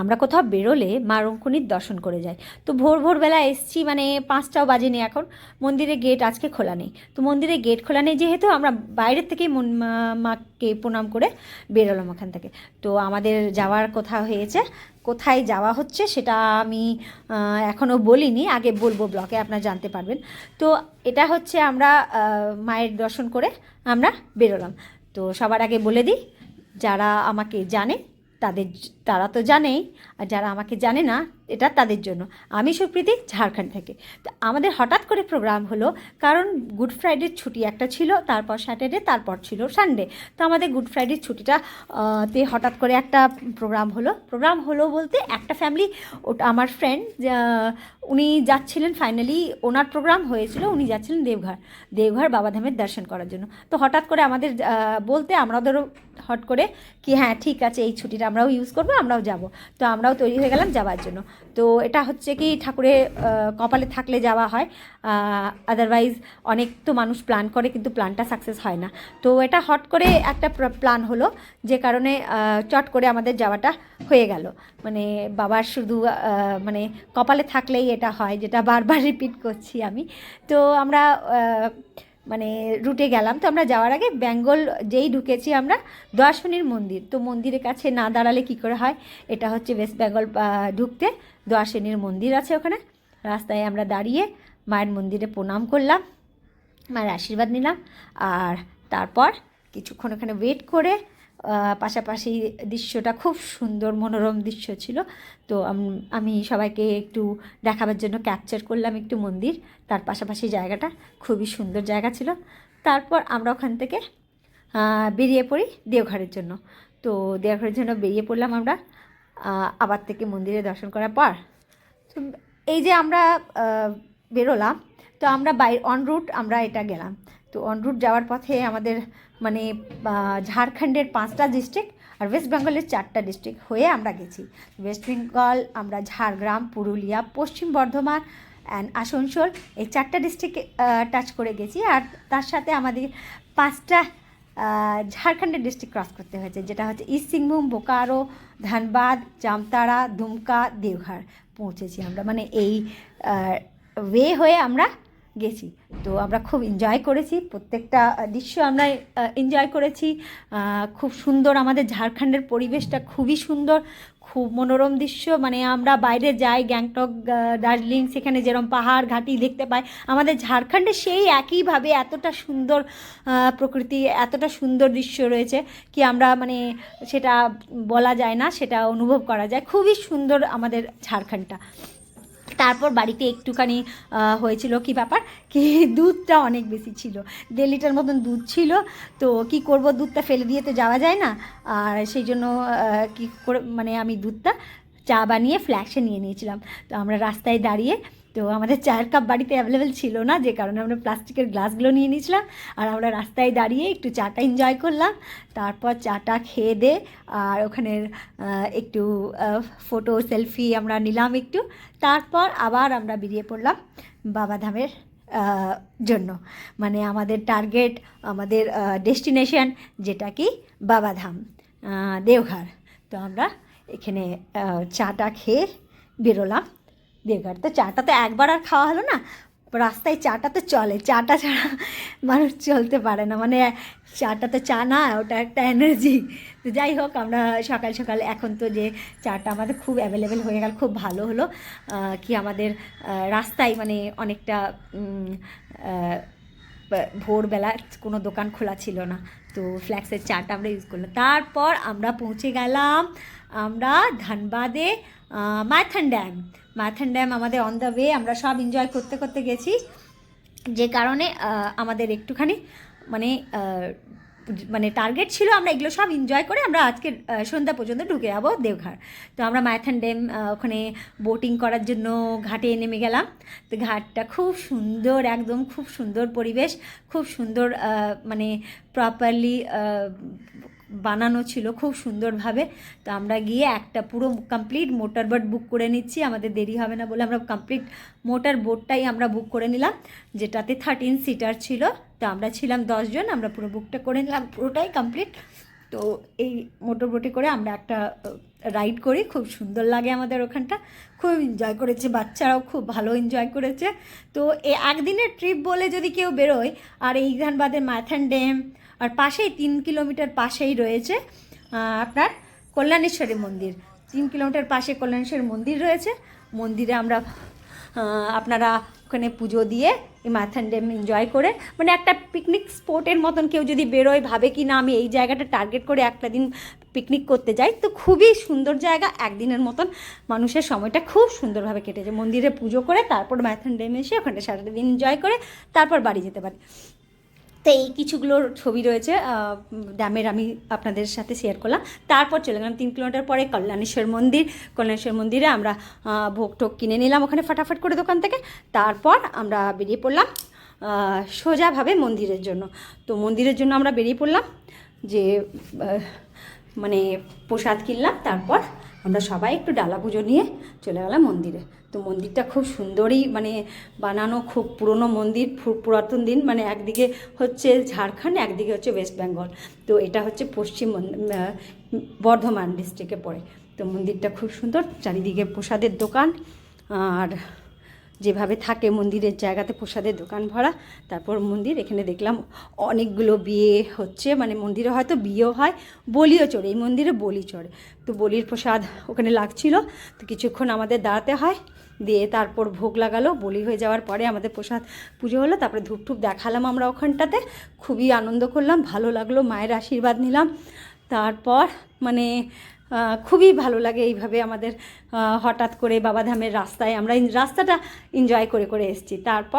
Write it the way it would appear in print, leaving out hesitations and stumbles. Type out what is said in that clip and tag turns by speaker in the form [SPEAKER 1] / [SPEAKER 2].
[SPEAKER 1] আমরা কোথাও বেরোলে মা রঙ্কুনির দর্শন করে যাই। তো ভোরবেলা এসছি, মানে 5টাও বাজেনি এখন। মন্দিরের গেট আজকে খোলা নেই, তো মন্দিরের গেট খোলা নেই যেহেতু আমরা বাইরের থেকেই মাকে প্রণাম করে বেরোলাম ওখান থেকে। তো আমাদের যাওয়ার কথা হয়েছে, কোথায় যাওয়া হচ্ছে সেটা আমি এখনও বলিনি, আগে বলবো ব্লগে, আপনারা জানতে পারবেন। তো এটা হচ্ছে আমরা মায়ের দর্শন করে আমরা বেরোলাম। তো সবার আগে বলে দিই, যারা আমাকে জানে তারা তো জানেই, আর যারা আমাকে জানে না এটা তাদের জন্য। আমি সুপ্রীতি, ঝাড়খণ্ড থেকে। তো আমাদের হঠাৎ করে প্রোগ্রাম হলো, কারণ গুড ফ্রাইডের ছুটি একটা ছিল, তারপর স্যাটারডে, তারপর ছিল সানডে। তো আমাদের গুড ফ্রাইডের ছুটিটা তে হঠাৎ করে একটা প্রোগ্রাম হলো বলতে একটা ফ্যামিলি, ওটা আমার ফ্রেন্ড, উনি যাচ্ছিলেন, ফাইনালি ওনার প্রোগ্রাম হয়েছিল, উনি যাচ্ছিলেন দেবঘর বাবাধামের দর্শন করার জন্য। তো হঠাৎ করে আমাদের বলতে আমাদেরও হট করে কি হ্যাঁ ঠিক আছে, এই ছুটিটা আমরাও ইউজ করবো, আমরাও যাব। তো আমরাও তৈরি হয়ে গেলাম যাওয়ার জন্য। তো এটা হচ্ছে কি ঠাকুরের কপালে থাকলে যাওয়া হয়, আদারওয়াইজ অনেক তো মানুষ প্ল্যান করে কিন্তু প্ল্যানটা সাকসেস হয় না। তো এটা হট করে একটা প্ল্যান হলো, যে কারণে চট করে আমাদের যাওয়াটা হয়ে গেল। মানে বাবার শুধু মানে কপালে থাকলেই এটা হয়, যেটা বারবার রিপিট করছি আমি। তো আমরা মানে রুটে গেলাম। তো আমরা যাওয়ার আগে বেঙ্গল যেই ঢুকেছি আমরা, দোয়াশনির মন্দির, তো মন্দিরের কাছে না দাঁড়ালে কী করে হয়, এটা হচ্ছে ওয়েস্ট বেঙ্গল ঢুকতে দোয়াশনির মন্দির আছে ওখানে। রাস্তায় আমরা দাঁড়িয়ে মায়ের মন্দিরে প্রণাম করলাম, মায়ের আশীর্বাদ নিলাম, আর তারপর কিছুক্ষণ ওখানে ওয়েট করে পাশাপাশি দৃশ্যটা খুব সুন্দর মনোরম দৃশ্য ছিল। তো আমি সবাইকে একটু দেখাবার জন্য ক্যাপচার করলাম একটু মন্দির, তার পাশাপাশি জায়গাটা খুবই সুন্দর জায়গা ছিল। তারপর আমরা ওখান থেকে বেরিয়ে পড়ি দেওঘরের জন্য। তো দেওঘরের জন্য বেরিয়ে পড়লাম আমরা, আবার থেকে মন্দিরে দর্শন করার পর। তো এই যে আমরা বেরোলাম, তো আমরা অন রুট আমরা এটা গেলাম। তো অন রুট যাওয়ার পথে আমাদের মানে ঝাড়খণ্ডের 5টা ডিস্ট্রিক্ট আর ওয়েস্ট বেঙ্গলের 4টা ডিস্ট্রিক্ট হয়ে আমরা গেছি। ওয়েস্ট বেঙ্গল আমরা ঝাড়গ্রাম, পুরুলিয়া, পশ্চিম বর্ধমান অ্যান্ড আসানসোল, এই 4টা ডিস্ট্রিক্টে টাচ করে গেছি। আর তার সাথে আমাদের 5টা ঝাড়খণ্ডের ডিস্ট্রিক্ট ক্রস করতে হয়েছে, যেটা হচ্ছে ইস্ট সিংভূম, বোকারো, ধানবাদ, জামতারা, দুমকা, দেওঘর পৌঁছেছি আমরা। মানে এই ওয়ে হয়ে আমরা গেছি। তো আমরা খুব এনজয় করেছি, প্রত্যেকটা দৃশ্য আমরা এনজয় করেছি। খুব সুন্দর, আমাদের ঝাড়খণ্ডের পরিবেশটা খুবই সুন্দর, খুব মনোরম দৃশ্য। মানে আমরা বাইরে যাই গ্যাংটক, দার্জিলিং, সেখানে যেরকম পাহাড় ঘাটি দেখতে পাই, আমাদের ঝাড়খণ্ডে সেই একইভাবে এতটা সুন্দর প্রকৃতি, এতটা সুন্দর দৃশ্য রয়েছে কি আমরা মানে সেটা বলা যায় না, সেটা অনুভব করা যায়। খুবই সুন্দর আমাদের ঝাড়খণ্ডটা। তারপর বাড়িতে একটুখানি হয়েছিল কি ব্যাপার কি, দুধটা অনেক বেশি ছিল, 1.5 লিটার মতন দুধ ছিল। তো কি করব, দুধটা ফেলে দিয়ে তো যাওয়া যায় না, আর সেই জন্য কী করে মানে আমি দুধটা চা বানিয়ে ফ্ল্যাক্সে নিয়ে নিয়েছিলাম। তো আমরা রাস্তায় দাঁড়িয়ে, তো আমাদের চায়ের কাপ বাড়িতে অ্যাভেলেবেল ছিল না, যে কারণে আমরা প্লাস্টিকের গ্লাসগুলো নিয়ে নিয়েছিলাম, আর আমরা রাস্তায় দাঁড়িয়ে একটু চাটা এনজয় করলাম। তারপর চাটা খেয়ে দে আর ওখানের একটু ফটো সেলফি আমরা নিলাম একটু। তারপর আবার আমরা বেরিয়ে পড়লাম বাবাধামের জন্য। মানে আমাদের টার্গেট, আমাদের ডেস্টিনেশন যেটা কি বাবাধাম, দেওঘর। তো আমরা এখানে চাটা খেয়ে বেরোলাম দেওঘর। তো চাটা তো একবার আর খাওয়া হলো না, রাস্তায় চাটা তো চলে, চাটা ছাড়া মানুষ চলতে পারে না। মানে চাটা তো চা না, ওটা একটা এনার্জি। তো যাই হোক, আমরা সকাল সকাল এখন তো যে চাটা আমাদের খুব অ্যাভেলেবেল হয়ে গেল, খুব ভালো হলো কি আমাদের রাস্তায় মানে অনেকটা ভোরবেলা কোনো দোকান খোলা ছিল না, তো ফ্ল্যাক্সের চাটা আমরা ইউজ করলাম। তারপর আমরা পৌঁছে গেলাম আমরা ধানবাদে মাইথন ড্যাম আমাদের অন দ্য ওয়ে। আমরা সব এনজয় করতে করতে গেছি, যে কারণে আমাদের একটুখানি মানে মানে টার্গেট ছিল আমরা এগুলো সব এনজয় করে আমরা আজকে সন্ধ্যা পর্যন্ত ঢুকে যাবো দেওঘর। তো আমরা মাইথন ড্যাম ওখানে বোটিং করার জন্য ঘাটে নেমে গেলাম। তো ঘাটটা খুব সুন্দর, একদম খুব সুন্দর পরিবেশ, খুব সুন্দর মানে প্রপারলি বানানো ছিল খুব সুন্দরভাবে। তো আমরা গিয়ে একটা পুরো কমপ্লিট মোটর বোট বুক করে নিচ্ছি, আমাদের দেরি হবে না বলে আমরা কমপ্লিট মোটর বোটটাই আমরা বুক করে নিলাম, যেটাতে 13 সিটার ছিল। তো আমরা ছিলাম 10 জন, আমরা পুরো বুকটা করে নিলাম, পুরোটাই কমপ্লিট তো এই মোটরবোটে করে আমরা একটা রাইড করি, খুব সুন্দর লাগে আমাদের ওখানটা, খুব এনজয় করেছে, বাচ্চারাও খুব ভালো এনজয় করেছে। তো এই একদিনের ট্রিপ বলে যদি কেউ বেরোয়, আর এই ধানবাদের মাইথন ড্যাম, আর পাশেই 3 কিলোমিটার পাশেই রয়েছে আপনার কল্যাণেশ্বরী মন্দির। 3 কিলোমিটার পাশে কল্যাণেশ্বরী মন্দির রয়েছে। মন্দিরে আমরা আপনারা ওখানে পুজো দিয়ে এই মাইথন ড্যাম এনজয় করে, মানে একটা পিকনিক স্পটের মতন কেউ যদি বেরোয়, ভাবে কি না আমি এই জায়গাটা টার্গেট করে একটা দিন পিকনিক করতে যাই, তো খুবই সুন্দর জায়গা। একদিনের মতন মানুষের সময়টা খুব সুন্দরভাবে কেটেছে। মন্দিরে পুজো করে তারপর মাইথন ড্যামে এসে ওখানে সারাটা দিন এনজয় করে তারপর বাড়ি যেতে পারি। তো এই কিছুগুলোর ছবি রয়েছে ড্যামের, আমি আপনাদের সাথে শেয়ার করলাম। তারপর চলে গেলাম 3 কিলোমিটার পরে কল্যাণেশ্বর মন্দির। কল্যাণেশ্বর মন্দিরে আমরা ভোগ টোগ কিনে নিলাম ওখানে ফটাফট করে দোকান থেকে। তারপর আমরা বেরিয়ে পড়লাম সোজাভাবে মন্দিরের জন্য। তো মন্দিরের জন্য আমরা বেরিয়ে পড়লাম, যে মানে প্রসাদ কিনলাম। তারপর আমরা সবাই একটু ডালা পুজো নিয়ে চলে গেলাম মন্দিরে। তো মন্দিরটা খুব সুন্দরই মানে বানানো, খুব পুরনো মন্দির, পুরাতন দিন, মানে একদিকে হচ্ছে ঝাড়খণ্ড, একদিকে হচ্ছে ওয়েস্ট বেঙ্গল। তো এটা হচ্ছে পশ্চিম বর্ধমান ডিস্ট্রিক্টে পড়ে। তো মন্দিরটা খুব সুন্দর, চারিদিকে প্রসাদের দোকান, আর যেভাবে থাকে মন্দিরের জায়গাতে প্রসাদের দোকান ভরা। তারপর মন্দির, এখানে দেখলাম অনেকগুলো বিয়ে হচ্ছে, মানে মন্দিরে হয়তো বিয়েও হয়, বলিও চড়ে, এই মন্দিরে বলি চড়ে। তো বলির প্রসাদ ওখানে লাগছিল, তো কিছুক্ষণ আমাদের দাঁড়াতে হয়, দিয়ে তারপর ভোগ লাগালো। বলি হয়ে যাওয়ার পরে আমাদের প্রসাদ পুজো হলো, তারপরে ধূপ টুপ দেখালাম আমরা ওখানটাতে, খুবই আনন্দ করলাম, ভালো লাগলো, মায়ের আশীর্বাদ নিলাম। তারপর মানে খুবই ভালো লাগে এইভাবে আমাদের হঠাৎ করে বাবাধামের রাস্তায় আমরা রাস্তাটা এনজয় করে করে এসেছি। তারপর